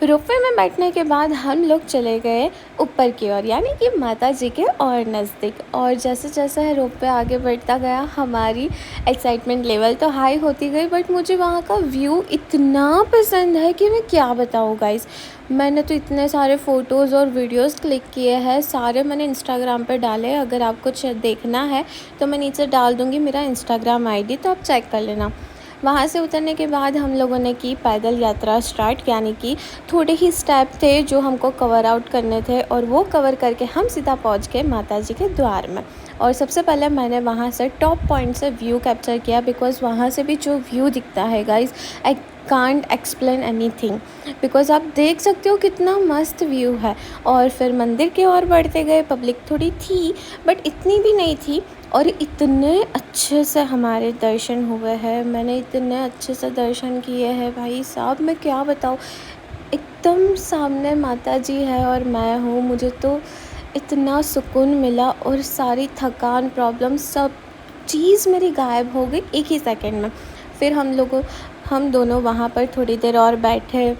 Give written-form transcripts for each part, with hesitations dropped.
Ropeway में बैठने के बाद हम लोग चले गए ऊपर की ओर, यानी कि माता जी के और नज़दीक। और जैसे जैसे रोपवे आगे बढ़ता गया हमारी एक्साइटमेंट लेवल तो हाई होती गई, बट मुझे वहाँ का व्यू इतना पसंद है कि मैं क्या बताऊँ गाइस। मैंने तो इतने सारे फ़ोटोज़ और वीडियोस क्लिक किए हैं, सारे मैंने इंस्टाग्राम पे डाले। अगर आपको देखना है तो मैं नीचे डाल दूँगी मेरा इंस्टाग्राम आईडी, तो आप चेक कर लेना। वहाँ से उतरने के बाद हम लोगों ने की पैदल यात्रा स्टार्ट, यानी कि थोड़े ही स्टेप थे जो हमको कवर आउट करने थे, और वो कवर करके हम सीधा पहुँच गए माता जी के द्वार में। और सबसे पहले मैंने वहाँ से टॉप पॉइंट से व्यू कैप्चर किया, बिकॉज़ वहाँ से भी जो व्यू दिखता है guys, I can't explain anything, because आप देख सकते हो कितना मस्त व्यू है। और फिर मंदिर की ओर बढ़ते गए। पब्लिक थोड़ी थी बट इतनी भी नहीं थी, और इतने अच्छे से हमारे दर्शन हुए हैं। मैंने इतने अच्छे से दर्शन किए हैं भाई साहब, मैं क्या बताऊँ। एकदम सामने माता जी है और मैं हूँ, मुझे तो इतना सुकून मिला, और सारी थकान, प्रॉब्लम, सब चीज़ मेरी गायब हो गई एक ही सेकंड में। फिर हम दोनों वहाँ पर थोड़ी देर और बैठे,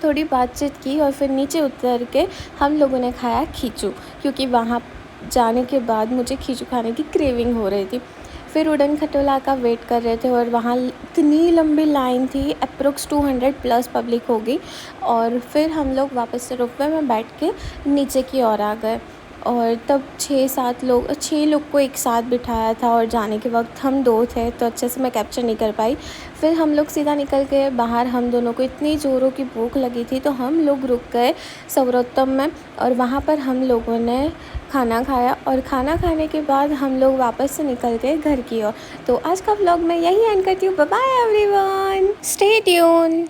थोड़ी बातचीत की, और फिर नीचे उतर के हम लोगों ने खाया खीचू, क्योंकि वहाँ जाने के बाद मुझे खीचू खाने की क्रेविंग हो रही थी। फिर उड़न खटोला का वेट कर रहे थे, और वहाँ इतनी लंबी लाइन थी, अप्रोक्स 200 प्लस पब्लिक होगी। और फिर हम लोग वापस से रोपवे में बैठ के नीचे की ओर आ गए। और तब 6 लोग को एक साथ बिठाया था, और जाने के वक्त हम 2 थे, तो अच्छे से मैं कैप्चर नहीं कर पाई। फिर हम लोग सीधा निकल गए बाहर। हम दोनों को इतनी ज़ोरों की भूख लगी थी, तो हम लोग रुक गए सर्वोत्तम में, और वहाँ पर हम लोगों ने खाना खाया। और खाना खाने के बाद हम लोग वापस से निकल गए घर की ओर। तो आज का व्लॉग मैं यही एंड करती हूँ। Bye bye everyone, stay tune.